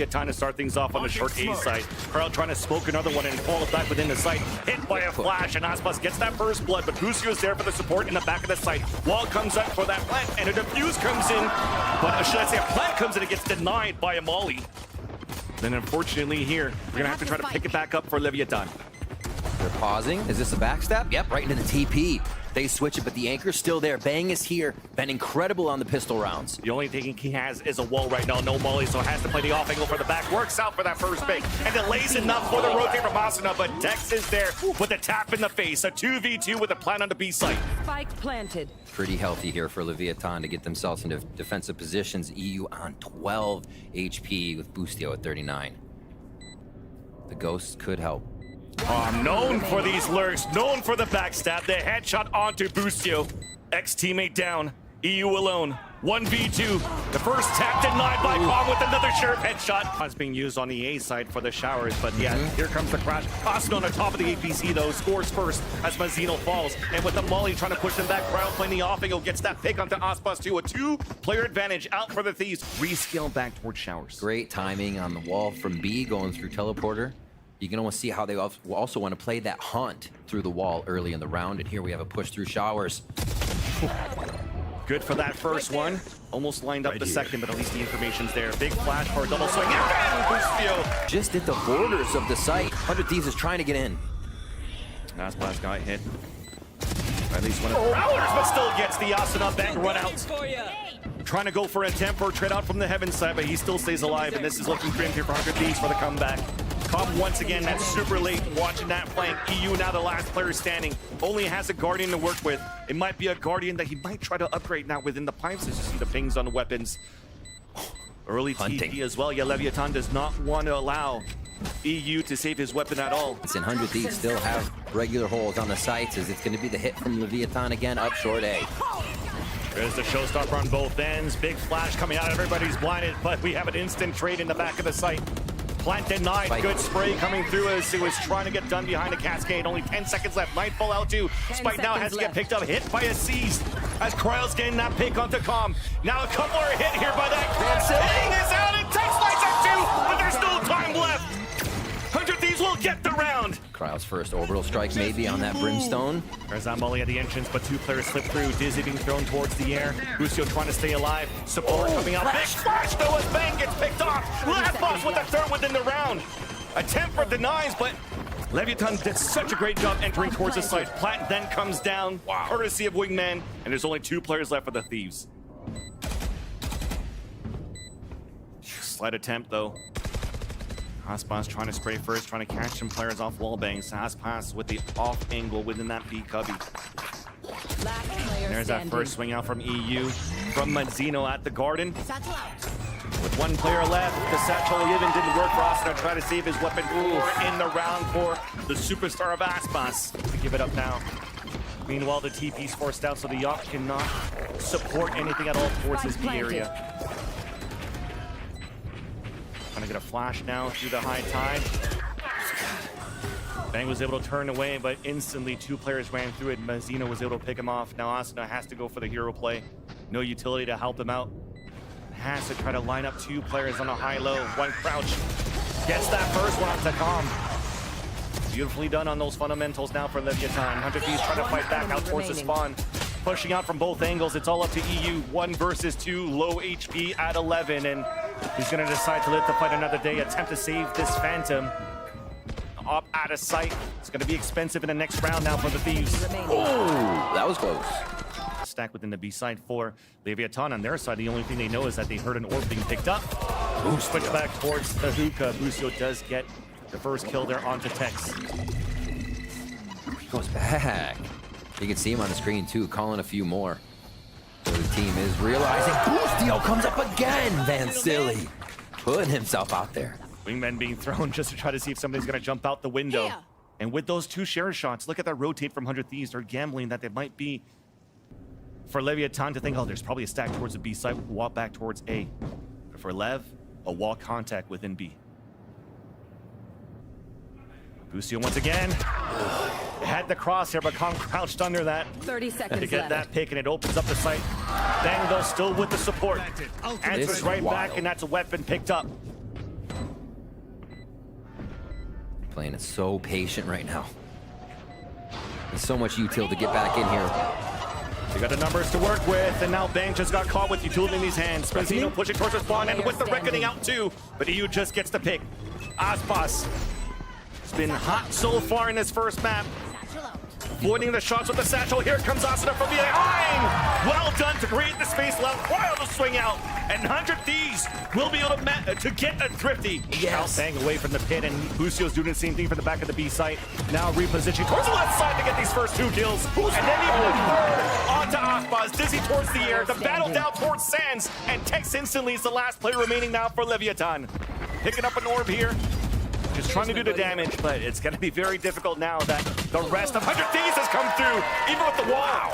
Time to start things off on the short A side. Carl trying to smoke another one and falls back within the site. Hit by a flash, and Aspas gets that first blood, but Busio is there for the support in the back of the site. Wall comes up for that plant, and a defuse comes in. But should I say a plant comes in, it gets denied by a molly. Then unfortunately here, we're gonna have to try to pick it back up for Leviatán. They're pausing. Is this a backstab? Yep, right into the TP. They switch it, but the anchor's still there. Bang is here. Been incredible on the pistol rounds. The only thing he has is a wall right now. No molly, so has to play the off angle for the back. Works out for that first pick. And delays enough for the rotate from Asuna, but Dex is there with a tap in the face. A 2v2 with a plant on the B site. Spike planted. Pretty healthy here for Leviatán to get themselves into defensive positions. EU on 12 HP with Bustio at 39. The Ghost could help. Known for these lurks, known for the backstab, the headshot onto Bustio. Ex-teammate down, EU alone, 1v2. The first tap denied by Kong with another sharp headshot. It's being used on the A side for the showers, but yeah, here comes the crash. Asuna on the top of the APC though, scores first as Mazzino falls. And with the molly trying to push them back, Crowd playing the off angle, gets that pick onto Aspas too. A two-player advantage out for the Thieves. Rescale back towards showers. Great timing on the wall from B going through teleporter. You can almost see how they also want to play that hunt through the wall early in the round. And here we have a push through showers. Good for that first one. Almost lined up the second, but at least the information's there. Big flash for a double swing. And Bustio Just at the borders of the site. 100 Thieves is trying to get in. Aspas got hit. At least one of the Prowlers, but still gets the Asuna back run out. Trying to go for a temper trade out from the heaven side, but he still stays alive. And this is looking grim here for 100 Thieves for the comeback. Cobb once again, that's super late watching that flank. EU now the last player standing. Only has a Guardian to work with. It might be a Guardian that he might try to upgrade now within the pipes as you see the pings on the weapons. Early Hunting. TP as well. Yeah, Leviatán does not want to allow EU to save his weapon at all. And 100 Thieves still have regular holes on the sites as it's going to be the hit from Leviatán again up short A. There's the showstopper on both ends. Big flash coming out. Everybody's blinded, but we have an instant trade in the back of the site. Plant denied. Spike. Good spray coming through as he was trying to get done behind a cascade. Only 10 seconds left. Nightfall out too. Spike now has to get picked up. Hit by a seize as Kryle's getting that pick onto Com. Now a couple are hit here by that. Ping is out and takes lights up too, but there's no time left. 100 Thieves will get the round. Kryle's first orbital strike maybe on that Brimstone. There's that molly at the entrance, but two players slip through. Dizzy being thrown towards the air. Busio trying to stay alive. Support coming out. Big splash though as Bang gets picked off. Last boss with the third within the round. A temper denies, but Leviatán did such a great job entering towards the site. Plant then comes down, courtesy of Wingman, and there's only two players left for the Thieves. Slight attempt though. Aspas trying to spray first, trying to catch some players off wall bangs. Aspas with the off angle within that B cubby. And there's that first swing out from EU. From Mazzino at the Garden. With one player left, the satchel even didn't work for Asuna. Try to save his weapon in the round for the superstar of Aspas to give it up now. Meanwhile, the TP's forced out, so the Yacht cannot support anything at all towards this B area. Trying to get a flash now through the high tide. Bang was able to turn away, but instantly two players ran through it. Mazzino was able to pick him off. Now Asuna has to go for the hero play. No utility to help him out. Has to try to line up two players on a high-low. One crouch. Gets that first one to Com. Beautifully done on those fundamentals now for Leviatán. 100 Thieves trying to fight back out towards the spawn. Pushing out from both angles. It's all up to EU. 1 versus 2. Low HP at 11. And he's going to decide to live to fight another day. Attempt to save this Phantom. Up out of sight. It's going to be expensive in the next round now for the Thieves. Oh, that was close. Stack within the B side for Leviatán. On their side, the only thing they know is that they heard an orb being picked up. Switch back towards the hookah. Busio does get the first kill there onto Tex. He goes back. You can see him on the screen too, calling a few more. So the team is realizing Bustio comes up again. Van Silly putting himself out there. Wingman being thrown just to try to see if somebody's going to jump out the window. Yeah. And with those two share shots, look at that rotate from 100 Thieves. They're gambling that they might be for Leviatán to think, oh, there's probably a stack towards the B side, walk back towards A. But for Lev, a wall contact within B. Busio once again. Had the crosshair, but Kong crouched under that 30 seconds to get left. that pick, and it opens up the site. Bang, though, still with the support. Answers right back, and that's a weapon picked up. playing it so patient right now. There's so much util to get back in here. They got the numbers to work with, and now Bang just got caught with utility in his hands. Mazino pushing towards the spawn, and with the Reckoning out too. But EU just gets the pick. Aspas has been hot so far in this first map. Avoiding the shots with the satchel. Here comes Asuna from behind. Well done to create the space, allow Cryo to swing out. And 100 Thieves will be able to get a thrifty. Yes. Bang away from the pit, and Lucio's doing the same thing for the back of the B site. Now repositioning towards the left side to get these first 2 kills. And then even a third onto Aspas. Dizzy towards the air. The battle down towards Sands. And Tex instantly is the last player remaining now for Leviatán. Picking up an orb here. Just trying to do the damage, but it's going to be very difficult now that the rest of 100 Thieves has come through, even with the wall.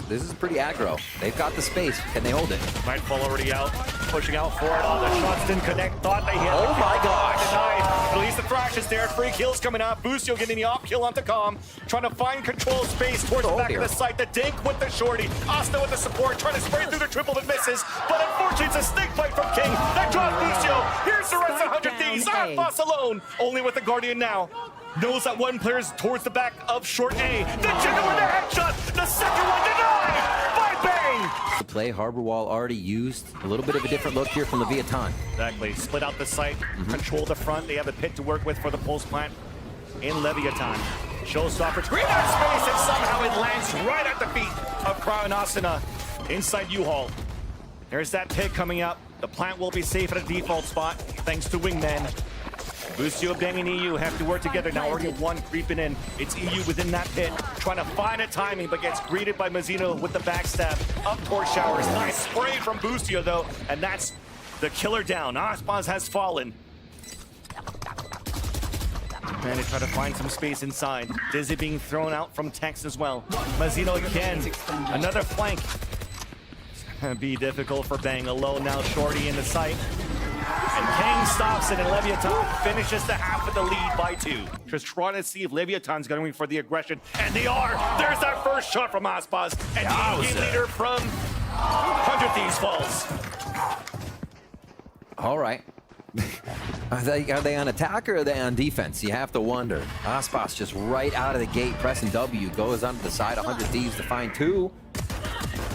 This is pretty aggro. They've got the space. Can they hold it? Nightfall already out, pushing out for it. Oh, the shots didn't connect. Thought they hit. Oh my gosh. Denied. At least the Thrash is there. 3 kills coming up. Bucio getting the op kill onto Calm. Trying to find control space towards the back of the site. The Dink with the shorty. Asta with the support. Trying to spray through the triple but misses. But unfortunately, it's a snake bite from King. That drops Bucio. Here's the rest of 100 Thieves. Aspas alone. Only with the Guardian now. Knows that one player's towards the back of short A. The Jigger with the headshot. The second one denied by Bang. The play, Harbor Wall already used. A little bit of a different look here from Leviatán. Exactly. Split out the site, control the front. They have a pit to work with for the pulse plant in Leviatán. Showstopper, green out space, and somehow it lands right at the feet of Cryo and Asuna inside U-Haul. There's that pit coming up. The plant will be safe at a default spot thanks to Wingman. Bucio, Bang, and EU have to work together now. Already one creeping in. It's EU within that pit, trying to find a timing, but gets greeted by Mazino with the backstab up towards Showers. Nice spray from Bucio, though, and that's the killer down. Aspas has fallen. And they try to find some space inside. Dizzy being thrown out from Tex as well. Mazino again, another flank. It's gonna be difficult for Bang. Alone now, Shorty in the sight. And King stops it, and Leviatán finishes the half of the lead by 2. Just trying to see if Leviatán's going for the aggression, and they are. There's that first shot from Aspas, and the game leader from 100 Thieves falls. All right. Are they on attack or are they on defense? You have to wonder. Aspas just right out of the gate pressing W, goes onto the side, 100 Thieves to find 2.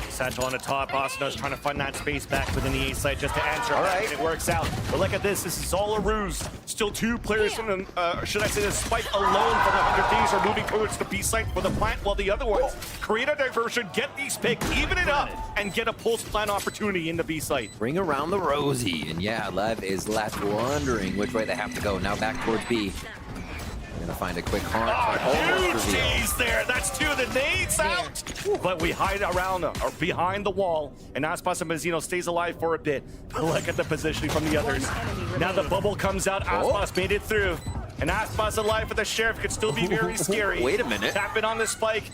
Satchel on the top. Asuna's trying to find that space back within the A site just to answer. All right. It works out. But look at this. This is all a ruse. Still 2 players from the, should I say the Spike alone from the 100 Thieves are moving towards the B site for the plant, while the other ones create a diversion, get these picked, even it up, and get a pulse plant opportunity in the B site. Bring around the Rosie. And yeah, Lev is left wondering which way they have to go. Now back towards B. Gonna find a quick haunt. Huge tease there. That's 2 of the nades out. But we hide around or behind the wall, and Aspas and Mazino stays alive for a bit. But look at the positioning from the others. Now the bubble comes out. Aspas made it through. And Aspas alive for the Sheriff could still be very scary. Wait a minute. Tapping on the spike.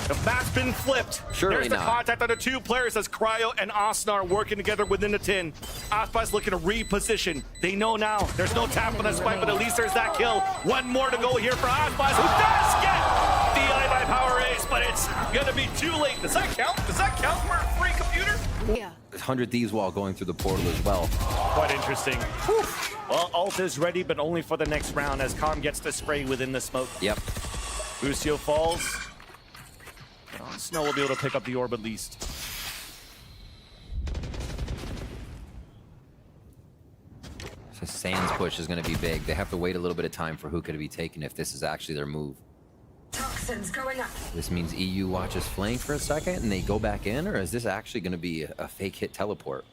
The map's been flipped. Surely There's the not. contact on the 2 players as Cryo and Asuna are working together within the tin. Aspas looking to reposition. They know now there's no tap on the spike, but at least there's that kill. One more to go here for Aspas, who does get the eye by power ace, but it's gonna be too late. Does that count? Does that count for a free computer? Yeah. 100 Thieves wall going through the portal as well. Quite interesting. Well, ult is ready, but only for the next round as Calm gets the spray within the smoke. Yep. Bucio falls. Snow will be able to pick up the orb at least. So Sands push is going to be big. They have to wait a little bit of time for Hookah to be taken if this is actually their move. Toxins going up. This means EU watches flank for a second and they go back in, or is this actually going to be a fake hit teleport?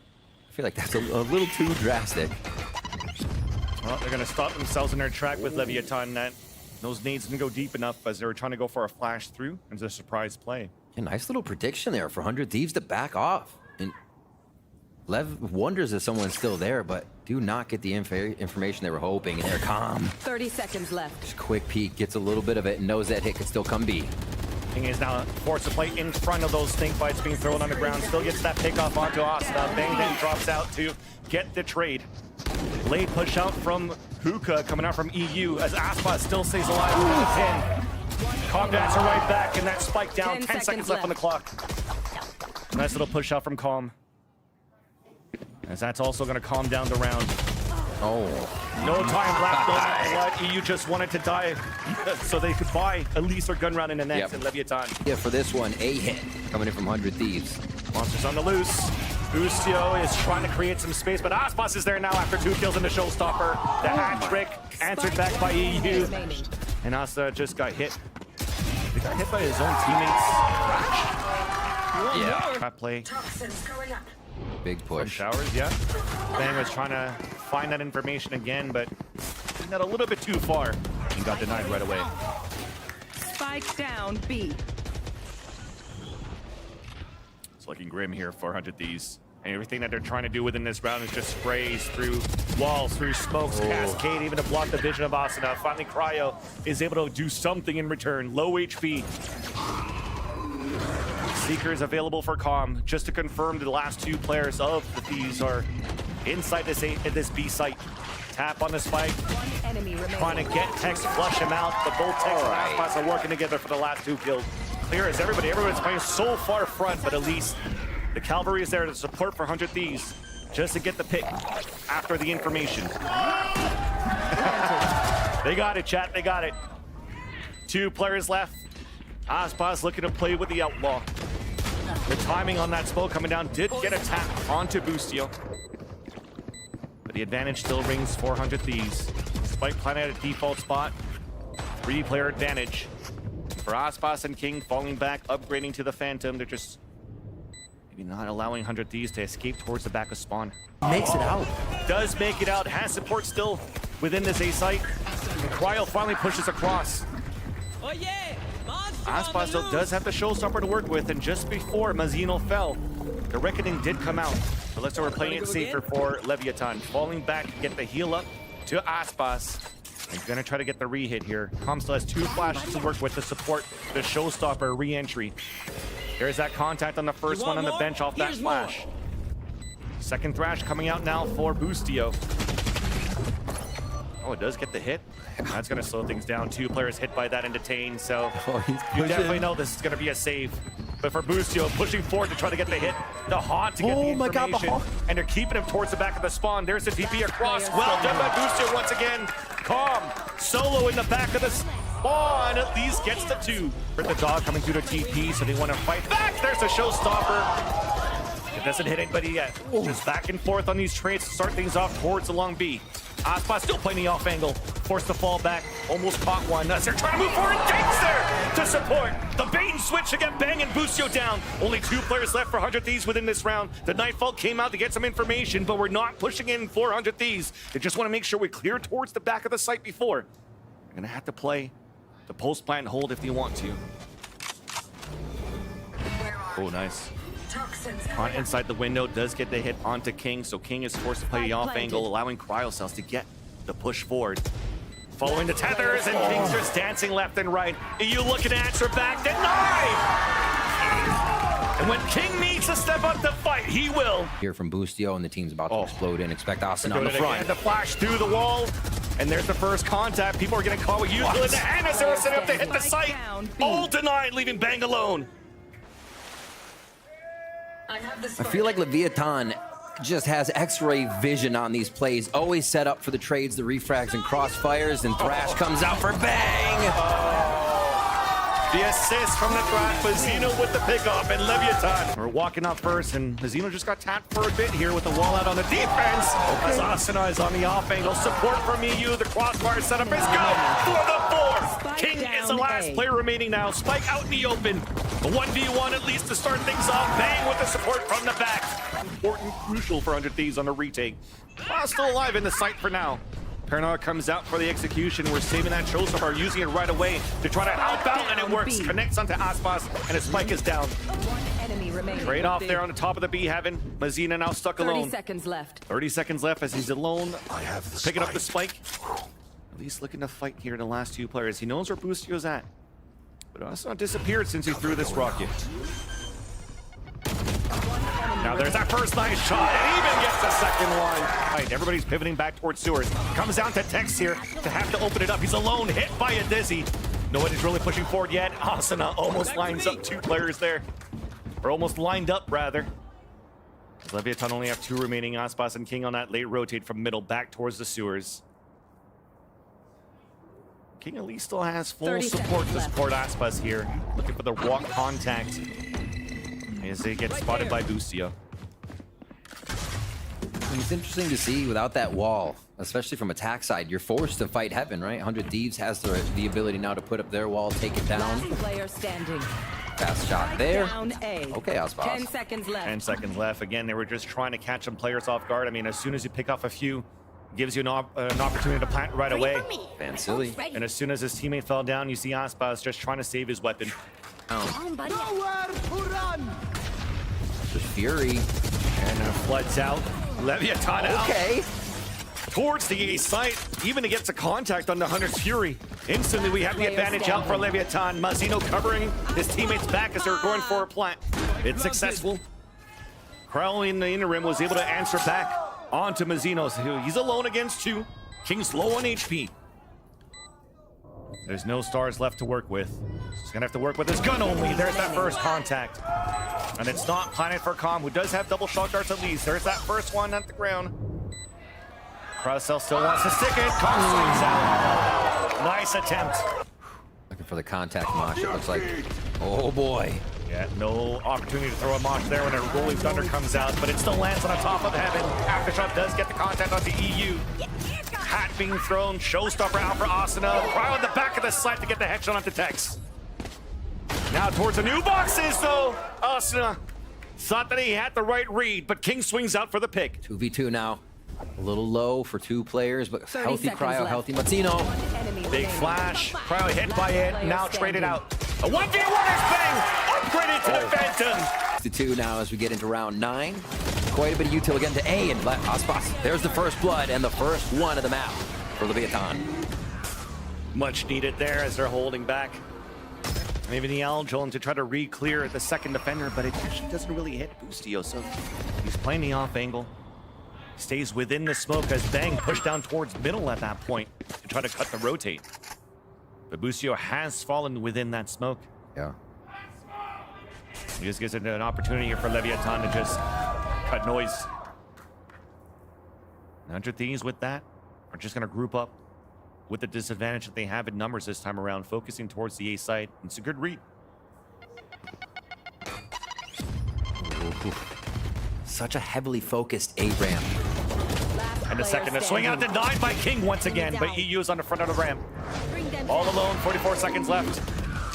I feel like that's a little too drastic. Well, they're going to stop themselves in their track with Leviatán. That those nades didn't go deep enough as they were trying to go for a flash through as a surprise play. A nice little prediction there for 100 Thieves to back off. And Lev wonders if someone's still there, but do not get the information they were hoping, and they're calm. 30 seconds left. Just quick peek, gets a little bit of it, and knows that hit could still come B. King is now forced to play in front of those stink bites being thrown on the ground. Still gets that pick off onto Asuna. Bang then drops out to get the trade. Blade push out from Hookah coming out from EU as Aspas still stays alive with the 10. Combats are right back, and that spike down. 10 seconds left on the clock. Nice little push out from Calm, as that's also going to calm down the round. Oh, No time left, no matter what. EU just wanted to die so they could buy at least their gun round in the next and Leviatán. Yeah, for this one, a hit coming in from 100 Thieves. Monsters on the loose. Bustio is trying to create some space, but Aspas is there now after 2 kills in the showstopper. The hat trick answered back by EU. And Asa just got hit. He got hit by his own teammates. Yeah. Trap play. Toxins going up. Big From push. showers, yeah. Bang was trying to find that information again, but he got a little bit too far and got denied right away. Spike down B. It's looking grim here for 100 Thieves. And everything that they're trying to do within this round is just sprays through walls, through smokes, cascade, even to block the vision of Asuna. Finally, Cryo is able to do something in return. Low HP. Seeker is available for Calm. Just to confirm, the last 2 players of the Thieves are inside this B site. Tap on the spike. One enemy remaining. Trying to get Tex, flush him out, but both Tex and Aspas are working together for the last 2 kills. Clear as everybody. Everyone's playing so far front, but at least the cavalry is there to support for 100 Thieves, just to get the pick after the information. They got it, chat. They got it. 2 players left. Aspas looking to play with the Outlaw. The timing on that smoke coming down did get a tap onto Bustio. But the advantage still rings 400 Thieves. Spike planted at a default spot. 3-player advantage. For Aspas and King falling back, upgrading to the Phantom. They're just maybe not allowing 100 Thieves to escape towards the back of spawn. Makes it out. Does make it out. Has support still within this A site. And Cryo finally pushes across. Oh yeah! Aspas still does have the showstopper to work with, and just before Mazino fell, the Reckoning did come out. So let's say we're playing it safer for Leviatán. Falling back to get the heal up to Aspas. He's gonna try to get the re-hit here. Com still has 2 flashes to work with to support the showstopper re-entry. There's that contact on the first one on the bench off that flash. Second thrash coming out now for Bustio. Oh, it does get the hit. That's going to slow things down. 2 players hit by that and detained, so you definitely know this is going to be a save. But for Bustio, pushing forward to try to get the hit, the haunt to get the information, and they're keeping him towards the back of the spawn. There's the TP across. Well done by Bustio once again. Calm, solo in the back of the spawn, at least gets the 2. For the dog coming through the TP, so they want to fight back. There's a showstopper. It doesn't hit anybody yet. Just back and forth on these trades to start things off towards along B. Aspas still playing the off angle, forced to fall back, almost caught one. As they're trying to move forward, Gates there to support. The bait and switch to get Bang and Bustio down. Only 2 players left for 100 Thieves within this round. The Nightfall came out to get some information, but we're not pushing in 400 Thieves. They just want to make sure we clear towards the back of the site before. They're gonna have to play the post plant hold if they want to. Oh, nice. On inside the window, does get the hit onto King, so King is forced to play the off angle, allowing Cryocells to get the push forward. Following the tethers, and King's just dancing left and right. EU looking to answer back, denied! And when King needs to step up to fight, he will. Here from Bustio, and the team's about to explode in. Expect Austin on the front. The flash through the wall, and there's the first contact. People are getting caught with you. And the Annas are setting up to hit the site. All denied, leaving Bang alone. I feel like Leviatán just has X-ray vision on these plays. Always set up for the trades, the refrags, and crossfires, and Thrash comes out for Bang! The assist from the Thrash, Mazino with the pickoff, and Leviatán. We're walking up first, and Mazino just got tapped for a bit here with the wall out on the defense. As Asuna is on the off angle. Support from EU. The crossfire setup is good for the 4. King is the last player remaining now. Spike out in the open. A 1v1 at least to start things off. Bang with the support from the back. Important, crucial for 100 Thieves on the retake. Still alive in the site for now. Paranoia comes out for the execution. We're saving that showstopper, using it right away to try to outbound, and it works. Connects onto Aspas, and his spike is down. Trade off there on the top of the B heaven. Mazina now stuck alone. 30 seconds left. 30 seconds left as he's alone. Picking up the spike. At least looking to fight here in the last 2 players. He knows where Bustio's at. But also disappeared since he threw this rocket. Now there's that first nice shot, and even gets the second one. Right, everybody's pivoting back towards sewers. Comes down to Tex here to have to open it up. He's alone, hit by a Dizzy. Nobody's really pushing forward yet. Asuna almost lines up 2 players there. Or almost lined up, rather. Leviatán only have 2 remaining. Aspas and King on that late rotate from middle back towards the sewers. King at least still has full 30 support to seconds support Aspas here. Looking for the walk contact as they get spotted by Busio. It's interesting to see without that wall, especially from attack side, you're forced to fight heaven, right? 100 Thieves has the ability now to put up their wall, take it down. Last player standing. Fast shot there. Down A. Okay, Aspas. 10 seconds left. 10 seconds left. Again, they were just trying to catch some players off guard. I mean, as soon as you pick off a few, gives you an opportunity to plant right away. Van Silly. And as soon as his teammate fell down, you see Aspas just trying to save his weapon. The Fury. And then floods out. Leviatán out. Okay. Towards the A site, even to get to contact on the Hunter's Fury. Instantly, we have the advantage out for Leviatán. Mazino covering his teammates back as they're going for a plant. It's successful. Crowley in the interim was able to answer back onto Mazino. So he's alone against two. King's low on HP. There's no stars left to work with. He's gonna have to work with his gun only. There's that first contact. And it's not planted for Calm, who does have double shot darts at least. There's that first one at the ground. Crowcell still wants to stick it. Calm swings out. Nice attempt. Looking for the contact mosh, it looks like. Oh boy. Yeah, no opportunity to throw a mosh there when a rolling thunder comes out, but it still lands on the top of heaven. Aftershock does get the contact onto EU. Hat being thrown, showstopper out for Asuna. Cryo in the back of the site to get the headshot onto Tex. Now towards the new boxes though. Asuna thought that he had the right read, but King swings out for the pick. 2v2 now. A little low for two players, but 30 healthy seconds Cryo, left. healthy Mazzino. Enemy Big remaining. flash. Cryo hit by it, now Player traded standing. out. A 1v1 is bang! Upgraded to the Phantom. To 2 now as we get into round 9. Quite a bit of util again to A and Aspas. There's the first blood and the first one of the map for Leviatán. Much needed there as they're holding back. Maybe the Aljon to try to re-clear the second defender, but it actually doesn't really hit Busio, so he's playing the off angle. Stays within the smoke as Bang pushed down towards middle at that point to try to cut the rotate. But Busio has fallen within that smoke. Yeah. He just gives it an opportunity here for Leviatán to just cut noise. 100 Thieves with that are just going to group up with the disadvantage that they have in numbers this time around, focusing towards the A site. It's a good read. Ooh. Such a heavily focused A ramp. And a second to swing out, denied by King once again, but EU is on the front of the ramp. All alone, 44 seconds left.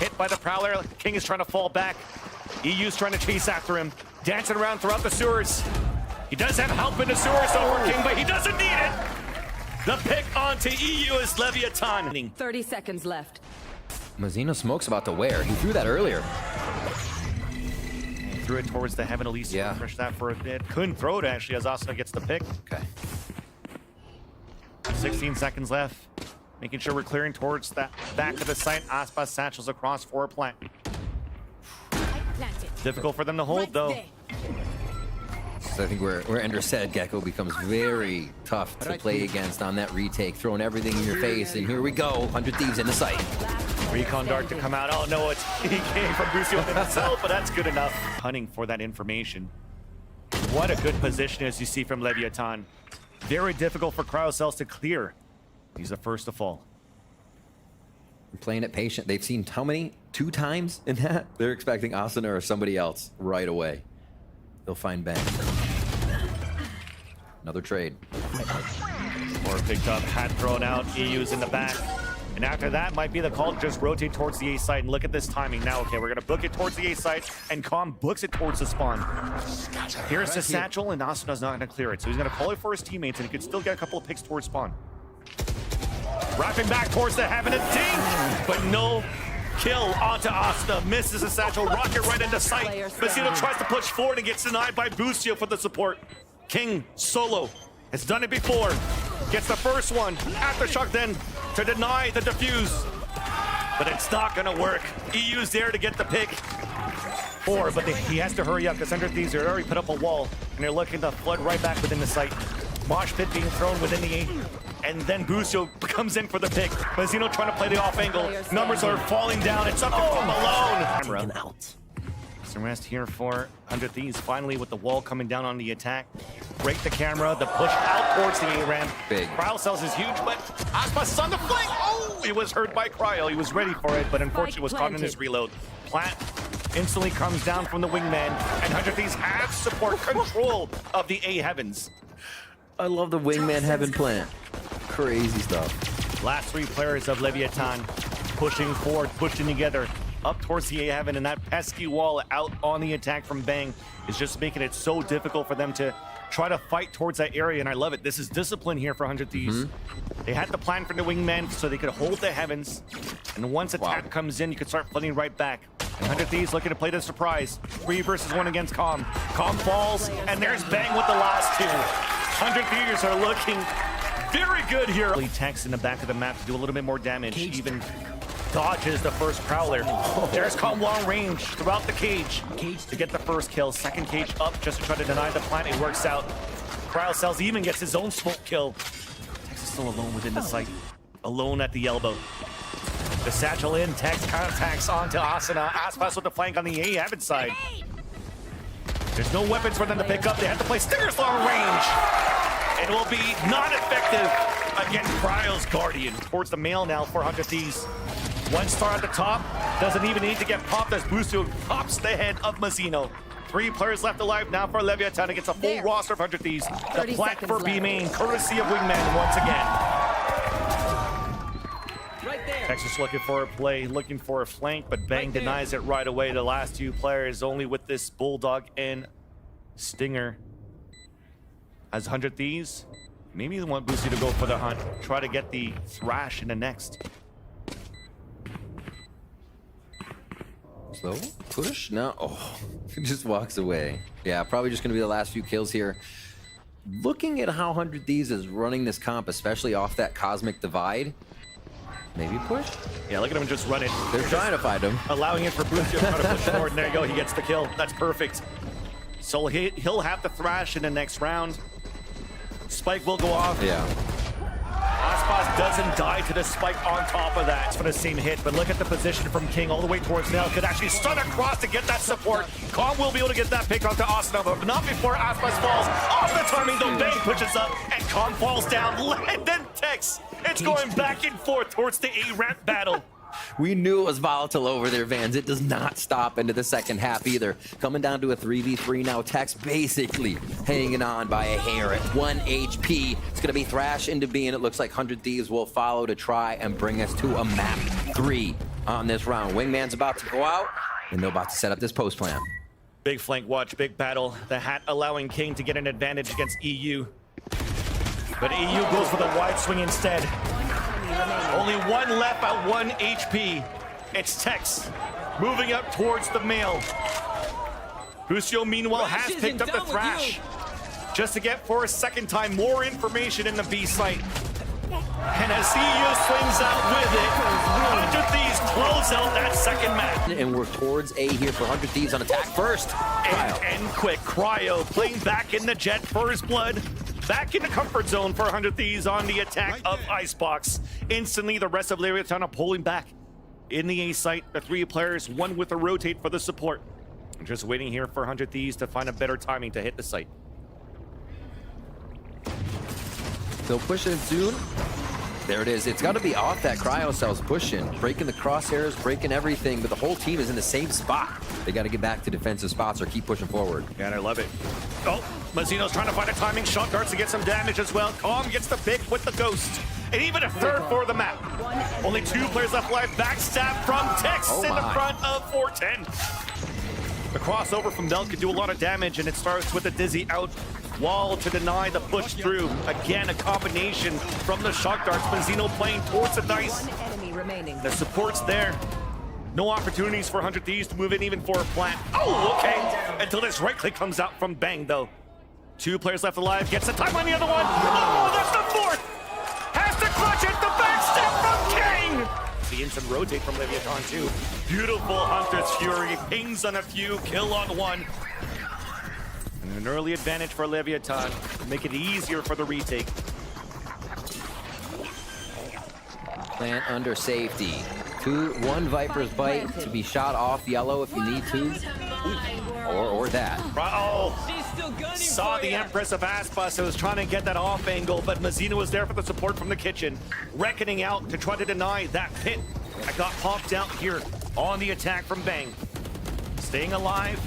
Hit by the Prowler. King is trying to fall back. EU's trying to chase after him, dancing around throughout the sewers. He does have help in the sewers over King, but he doesn't need it. The pick onto EU is Leviatán. 30 seconds left. Mazzino smoke's about to wear. He threw that earlier. He threw it towards the Heaven Elise. Yeah. Pushed that for a bit. Couldn't throw it actually as Asuna gets the pick. Okay. 16 seconds left. Making sure we're clearing towards that back of the site. Aspas satchels across for a plant. Difficult for them to hold though. So I think where Ender said Gecko becomes very tough to play against on that retake, throwing everything in your face, and here we go, 100 Thieves in the site. Recon Dart to come out. Oh no, he came from Busio himself, but that's good enough. Hunting for that information. What a good position as you see from Leviatán. Very difficult for Cryocells to clear. He's the first to fall. Playing it patient. They've seen how many? 2 times in that? They're expecting Asuna or somebody else right away. They'll find Ben. Another trade. Or picked up, hat thrown out, EU's in the back. And after that might be the call to just rotate towards the A site and look at this timing now. Okay, we're gonna book it towards the A site and Calm books it towards the spawn. Here's the satchel and Asuna's not gonna clear it. So he's gonna call it for his teammates and he could still get a couple of picks towards spawn. Wrapping back towards the Heaven and ding! But no kill onto Asuna. Misses the satchel, rocket right into sight. Mazzino tries to push forward and gets denied by Busio for the support. King solo has done it before. Gets the first one. Aftershock then to deny the defuse. But it's not gonna work. EU's there to get the pick. 4, but he has to hurry up because 100 Thieves are already put up a wall and they're looking to flood right back within the site. Mosh pit being thrown within the 8. And then Busio comes in for the pick. Mazzino trying to play the off angle. Numbers are falling down. It's up to Malone. Taken out. Some rest here for 100 Thieves. Finally, with the wall coming down on the attack. Break the camera, the push out towards the A ramp. Big. Cryo cells is huge, but Aspas is on the flank. Oh, it was hurt by Cryo. He was ready for it, but unfortunately was caught in his reload. Plant instantly comes down from the wingman, and 100 Thieves have support control of the A heavens. I love the wingman heaven plant. Crazy stuff. Last three players of Leviatán pushing forward, pushing together up towards the A heaven, and that pesky wall out on the attack from Bang is just making it so difficult for them to try to fight towards that area, and I love it. This is discipline here for 100 Thieves. They had the plan for the wingman so they could hold the heavens, and once attack comes in, you can start flooding right back. And 100 Thieves looking to play the surprise. 3 versus 1 against Calm. Calm falls, and there's Bang with the last 2. 100 Thieves are looking very good here. Tex in the back of the map to do a little bit more damage. Even dodges the first Prowler. There's Calm long range throughout the cage to get the first kill. Second cage up just to try to deny the plant. It works out. Cryo Cells even gets his own smoke kill. Tex is still alone within the site. Alone at the elbow. The satchel in, Tex contacts onto Asuna. Aspas with the flank on the A heaven side. There's no weapons for them to pick up. They have to play Stinger's long range. It will be not effective against Cryo's Guardian. Towards the mail now for 100 Thieves. 1 star at the top. Doesn't even need to get popped as Busio pops the head of Mazzino. 3 players left alive now for Leviatán against a full roster of 100 Thieves. The plat for B main, courtesy of Wingman once again. Texas looking for a play, looking for a flank, but Bang denies it right away. The last 2 players only with this Bulldog and Stinger. As 100 Thieves, maybe they want Boosie to go for the hunt. Try to get the Thrash in the next. Slow push? No. Oh, he just walks away. Yeah, probably just going to be the last few kills here. Looking at how 100 Thieves is running this comp, especially off that Cosmic Divide, maybe push? Yeah, look at him just run it. They're trying to find him. Allowing it for Boosie to try to push forward. And there you go, he gets the kill. That's perfect. So he'll have the Thrash in the next round. Spike will go off. Yeah. Aspas doesn't die to the spike on top of that. It's for the same hit, but look at the position from King all the way towards Nell. Could actually stun across to get that support. Calm will be able to get that pick onto Asuna, but not before Aspas falls. Off the timing, though, Bang pushes up, and Calm falls down. And then Tex. It's going back and forth towards the A-ramp battle. We knew it was volatile over there, Vans. It does not stop into the second half either. Coming down to a 3v3 now. Tex basically hanging on by a hair at 1 HP. It's going to be Thrash into B, and it looks like 100 Thieves will follow to try and bring us to a map 3 on this round. Wingman's about to go out, and they're about to set up this post plan. Big flank watch, big battle. The hat allowing King to get an advantage against EU. But EU goes for the wide swing instead. Only 1 left at 1 HP. It's Tex moving up towards the mail. Busio, meanwhile, has picked up the Thrash just to get for a second time more information in the B site. And as EU swings out with it, 100 Thieves close out that second map. And we're towards A here for 100 Thieves on attack first. And quick, Cryo playing back in the Jet First Blood. Back in the comfort zone for 100 Thieves on the attack of Icebox. Instantly, the rest of Leviatán are pulling back. In the A site, the 3 players, 1 with a rotate for the support. I'm just waiting here for 100 Thieves to find a better timing to hit the site. They'll push it soon. There it is. It's got to be off that Cryo Cells pushing, breaking the crosshairs, breaking everything, but the whole team is in the same spot. They got to get back to defensive spots or keep pushing forward. Yeah, and I love it. Oh, Mazzino's trying to find a timing. Shot darts to get some damage as well. Calm gets the pick with the Ghost. And even a third for the map. Only 2 players left alive. Backstab from Tex in the front of 410. The crossover from Del could do a lot of damage, and it starts with a Dizzy out. Wall to deny the push through. Again, a combination from the shock darts. Mazzino playing towards the dice. The support's there. No opportunities for 100 Thieves to move in even for a plant. Oh, okay. Until this right click comes out from Bang, though. 2 players left alive. Gets the time on the other one. Oh, that's the 4th. Has to clutch it. The backstep from King. The instant rotate from Leviatán, too. Beautiful Hunter's Fury. Pings on a few. Kill on 1. And an early advantage for Leviatán to make it easier for the retake. Plant under safety. 1 Viper's Bite to be shot off yellow if you need to. Or that. Oh, saw the Empress of Aspas who was trying to get that off angle, but Mazina was there for the support from the kitchen. Reckoning out to try to deny that pit. I got popped out here on the attack from Bang. Staying alive.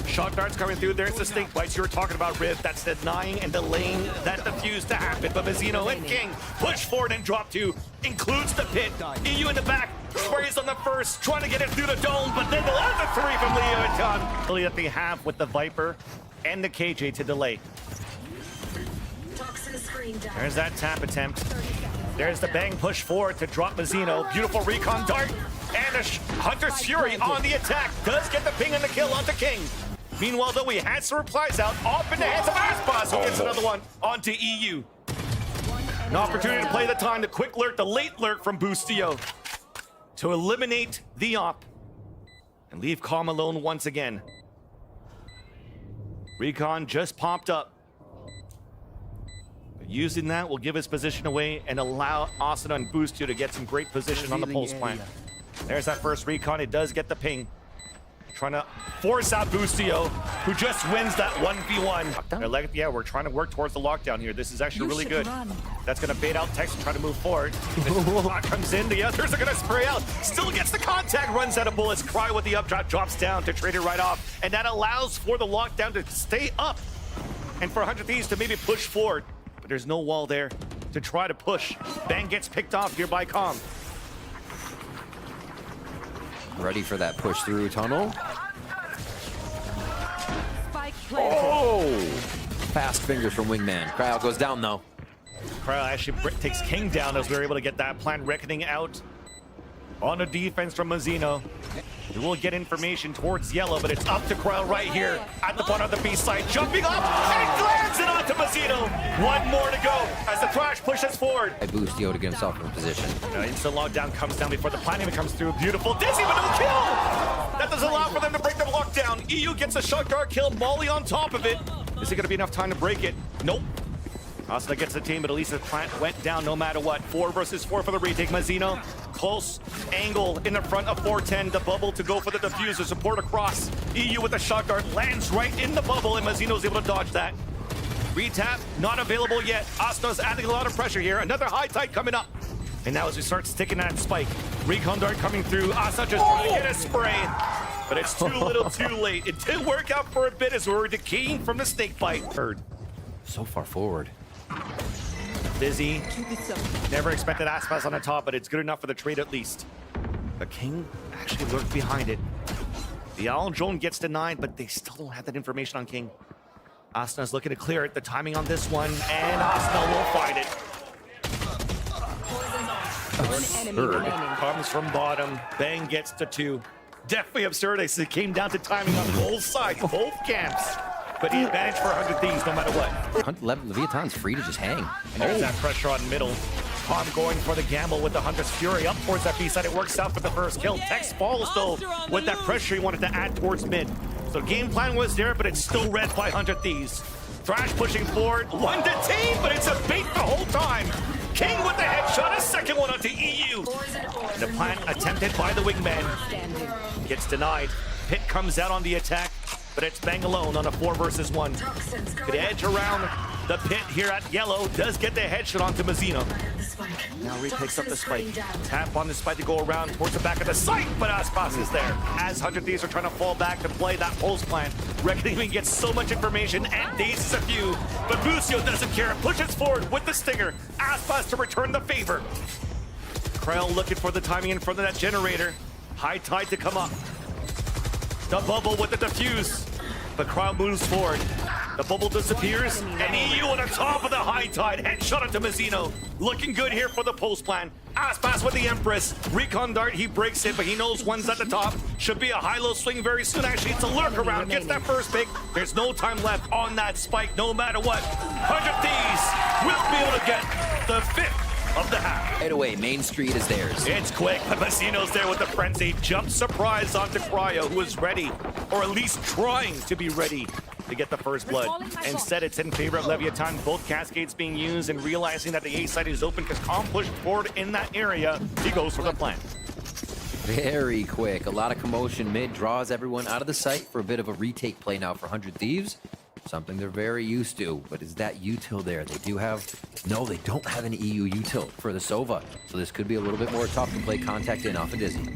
Shot darts coming through. There's the stink bites you were talking about, Riv. That's denying and delaying that defuse to happen. But Mazino and King push forward and drop two. Includes the pit. EU in the back. Sprays on the first. Trying to get it through the dome. But then they'll have the three from Leviatán. Really that they have with the Viper and the KJ to delay. There's that tap attempt. There's the Bang push forward to drop Mazino. Beautiful recon dart. And a Hunter's Fury on the attack. Does get the ping and the kill onto King. Meanwhile, though, we had some replies out. Off in the hands of Aspas, who gets another one onto EU. An opportunity to play the time, the quick lurk, the late lurk from Boostio to eliminate the op and leave Calm alone once again. Recon just popped up. But using that will give his position away and allow Asuna and Boostio to get some great position on the pulse plant. There's that first recon. It does get the ping. Trying to force out Boostio, who just wins that 1v1. Yeah, we're trying to work towards the lockdown here. This is actually really good. That's going to bait out Tex and try to move forward. This comes in. The others are going to spray out. Still gets the contact. Runs out of bullets. Cry with the updrop. Drops down to trade it right off. And that allows for the lockdown to stay up. And for 100 Thieves to maybe push forward. But there's no wall there to try to push. Bang gets picked off here by Calm. Ready for that push through tunnel. Oh! Fast fingers from Wingman. Crowd goes down though. Crowd actually takes King down as we were able to get that plan. Reckoning out on the defense from Mazino. We will get information towards Yellow, but it's up to Crowd right here at the bottom of the B side. Jumping up and glance it onto Mazino. One more to go as the Thrash pushes forward. Boostio to get himself in position. Instant lockdown comes down before the plan even comes through. Beautiful. Dizzy, but no kill! That doesn't allow for them to break the lockdown. EU gets a shot guard kill. Molly on top of it. Is it going to be enough time to break it? Nope. Asuna gets the team, but at least the plant went down no matter what. 4 versus 4 for the retake. Mazino, close angle in the front of 410. The bubble to go for the diffuser. Support across. EU with the shot guard lands right in the bubble, and Mazino's able to dodge that. Retap, not available yet. Asuna's adding a lot of pressure here. Another high tide coming up. And now as we start sticking that spike, recon dart coming through. Asuna just trying to get a spray, but it's too little too late. It did work out for a bit as we were decaying from the snake bite. Third. So far forward. Dizzy. Never expected Aspas on the top, but it's good enough for the trade at least. But King actually lurked behind it. The Owl drone gets denied, but they still don't have that information on King. Asuna's looking to clear it. The timing on this one, and Asuna will find it. Absurd. Comes from bottom. Bang gets to 2. Definitely absurd. It came down to timing on both sides, both camps. But the advantage for 100 Thieves no matter what. Leviatán's free to just hang. And there's that pressure on middle. Calm going for the gamble with the Hunter's Fury up towards that B side. It works out for the first kill. Tex falls though with that pressure he wanted to add towards mid. So game plan was there, but it's still read by 100 Thieves. Thrash pushing forward. One detained, but it's a bait the whole time. King with the headshot. A second one onto EU. And the plan attempted by the Wingman. Gets denied. Pit comes out on the attack. But it's Bang alone on a 4 versus 1. Could edge around the pit here at Yellow. Does get the headshot onto Mazino. Now repicks up the spike. Tap on the spike to go around towards the back of the site, but Aspas is there. As 100 Thieves are trying to fall back to play that pulse plan. Reckoning he gets so much information and dazes a few. But Boostio doesn't care. Pushes forward with the stinger. Aspas to return the favor. Krell looking for the timing in front of that generator. High tide to come up. The bubble with the defuse. The crowd moves forward. The bubble disappears, and EU on the top of the high tide. Headshot into Mazino. Looking good here for the post plan. Aspas with the Empress. Recon dart, he breaks it, but he knows one's at the top. Should be a high-low swing very soon. Actually, it's a lurk around. Gets that first pick. There's no time left on that spike, no matter what. 100 Thieves will be able to get the 5th of the half. Right away, Main Street is theirs. It's quick, but Mazino's there with the frenzy. Jump surprise onto Cryo, who is ready, or at least trying to be ready to get the first blood. Instead, it's in favor of Leviatán. Both cascades being used, and realizing that the A side is open because Calm pushed forward in that area, he goes for the plant. Very quick. A lot of commotion mid draws everyone out of the site for a bit of a retake play now for 100 Thieves. Something they're very used to. But is that util there? They do have... No, they don't have an EU util for the Sova. So this could be a little bit more tough to play contact in off of Dizzy.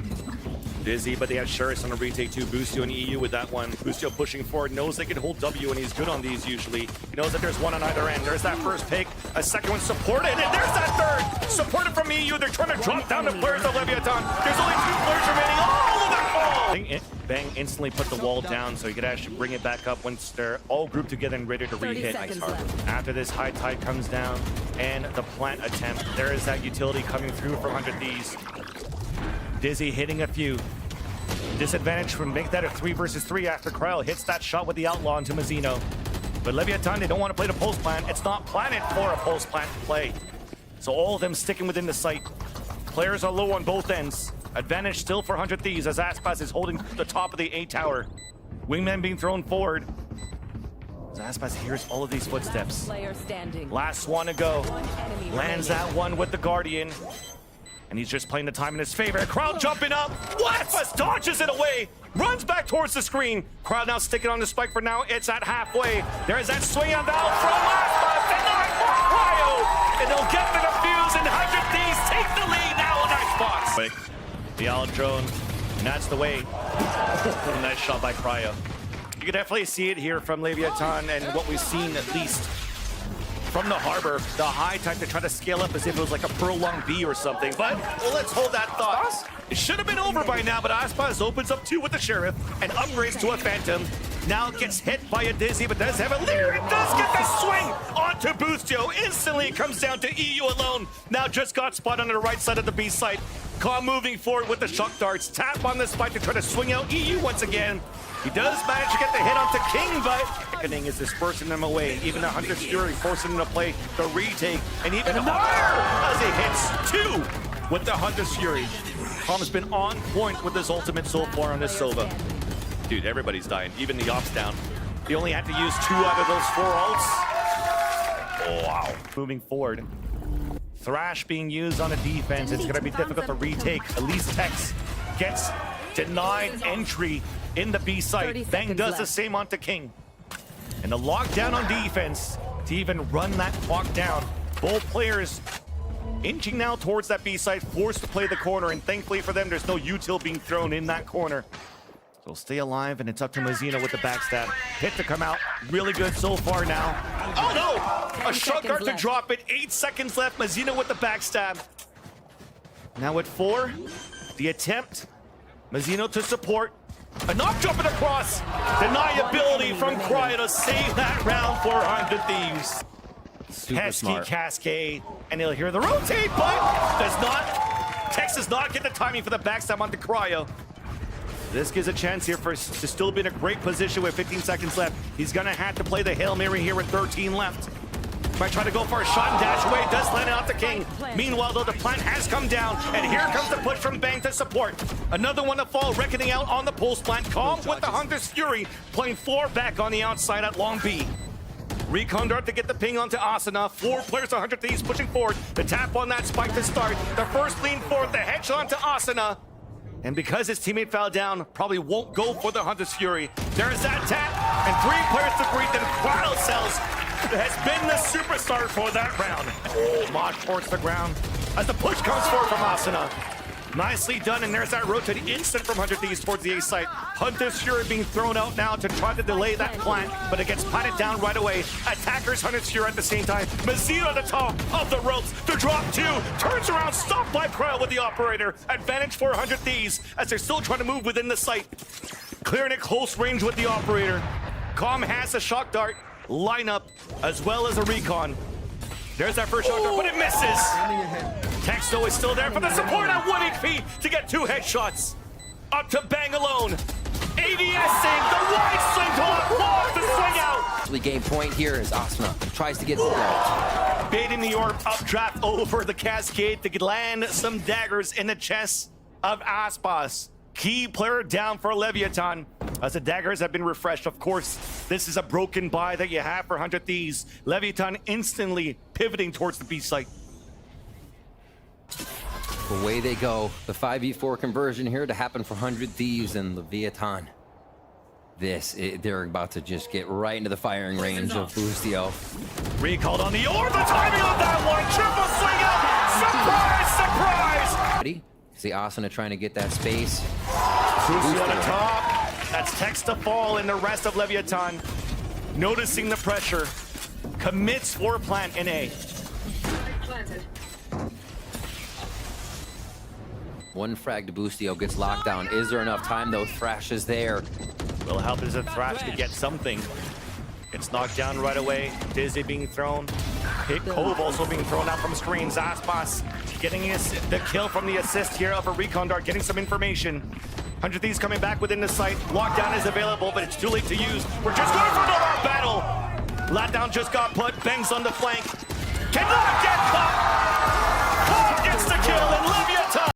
Dizzy, but they have Sheriff on a retake too. Boostio and EU with that one. Boostio pushing forward, knows they can hold W, and he's good on these usually. He knows that there's one on either end. There's that first pick, a second one supported, and there's that third! Supported from EU, they're trying to drop down the players of Leviatán. There's only 2 players remaining. Oh, that ball! Bang instantly put the wall down, so he could actually bring it back up once they're all grouped together and ready to 30 re-hit. seconds left. After this high tide comes down, and the plant attempt, there is that utility coming through for 100 Thieves. Dizzy hitting a few. Disadvantage from make that a 3 versus 3 after Cryo hits that shot with the outlaw into Mazzino. But Leviatán, they don't want to play the post plant. It's not planted for a post plant play. So all of them sticking within the site. Players are low on both ends. Advantage still for 100 Thieves as Aspas is holding the top of the A tower. Wingman being thrown forward. As Aspas hears all of these footsteps. Player standing. Last one to go. One enemy Lands remaining. that one with the Guardian. And he's just playing the time in his favor. Crowd jumping up. Aspas dodges it away. Runs back towards the screen. Crowd now sticking on the spike for now. It's at halfway. There is that swing on down from Aspas. Denied for Cryo. And they'll get the defuse, and 100 Thieves take the lead now on Xbox. The out drone. And that's the way. Nice shot by Cryo. You can definitely see it here from Leviatán and what we've seen at least from the harbor, the high tide to try to scale up as if it was like a prolonged B or something. But well, let's hold that thought. It should have been over by now, but Aspas opens up 2 with the Sheriff and upgrades to a Phantom. Now gets hit by a Dizzy, but does have a leer. It does get the swing onto Boostio. Instantly it comes down to EU alone. Now just got spotted on the right side of the B site. Calm moving forward with the shock darts. Tap on the spike to try to swing out EU once again. He does manage to get the hit onto King, but Reckoning is dispersing them away. Even the Hunter's Fury forcing him to play the retake, and even higher as he hits 2 with the Hunter's Fury. Calm's been on point with his ultimate so far on this Sova. Dude, everybody's dying, even the ops down. He only had to use 2 out of those 4 ults. Oh, wow. Moving forward. Thrash being used on a defense. It's going to be difficult to retake. Elise Tex gets denied entry in the B site. Bang does the same onto King. And the lockdown on defense to even run that clock down. Both players inching now towards that B site, forced to play the corner, and thankfully for them, there's no util being thrown in that corner. So stay alive, and it's up to Mazzino with the backstab. Hit to come out. Really good so far now. Oh no! A shot dart to drop it. 8 seconds left. Mazzino with the backstab. Now at 4, the attempt. Mazzino to support. A knock jumping across. Deniability from Cryo to save that round for 100 Thieves. Super Pesky smart. Cascade, and he'll hear the rotate, but does not. Tex does not get the timing for the backstab onto Cryo. This gives a chance here for to still be in a great position with 15 seconds left. He's gonna have to play the Hail Mary here with 13 left. Might try to go for a shot and dash away. Does land out the King. Meanwhile, though, the plant has come down, and here comes the push from Bang to support. Another one to fall, Reckoning out on the post plant. Calm with the Hunter's Fury, playing 4 back on the outside at Long B. Recon dart to get the ping onto Asuna. 4 players, 100 Thieves pushing forward. The tap on that spike to start. The first lean forward, the headshot onto Asuna. And because his teammate fell down, probably won't go for the Hunter's Fury. There's that tap, and 3 players to greet them. Cryo Cells has been the superstar for that round. Oh, Mod towards the ground as the push comes forward from Asuna. Nicely done, and there's that rotating instant from 100 Thieves towards the A site. Hunter's Fury being thrown out now to try to delay that plant, but it gets patted down right away. Attackers Hunter's Fury at the same time. Mazzino at the top of the ropes to drop 2. Turns around, stopped by Cryo with the operator. Advantage for 100 Thieves as they're still trying to move within the site. Clearing it close range with the operator. Calm has a shock dart lineup as well as a recon. There's that first shot, but it misses. Texto is still there for the support at 1 HP to get 2 headshots. Up to Bang alone. ADSing the wide swing to applause the swing out. Actually, game point here is Asuna tries to get the dart. Baiting the orb updraft over the cascade to land some daggers in the chest of Aspas. Key player down for Leviatán as the daggers have been refreshed. Of course, this is a broken buy that you have for 100 Thieves. Leviatán instantly pivoting towards the B site. Away they go. The 5v4 conversion here to happen for 100 Thieves and Leviatán. They're about to just get right into the firing range of Boostio. Recalled on the orb. The timing of that one. Triple swing out. Surprise, surprise. Ready? See Asuna trying to get that space. Boostio on the top. That's text to fall in the rest of Leviatán. Noticing the pressure. Commits for plant in A. Planted. One frag to Boostio gets locked down. Is there enough time though? Thrash is there. Will help as a Thrash to get something. It's knocked down right away. Dizzy being thrown. Kickoff also being thrown out from screens. Aspas getting the kill from the assist here of a recon dart, getting some information. 100 Thieves coming back within the site. Lockdown is available, but it's too late to use. We're just going for another battle. Lockdown just got put. Bangs on the flank. Cannot get caught.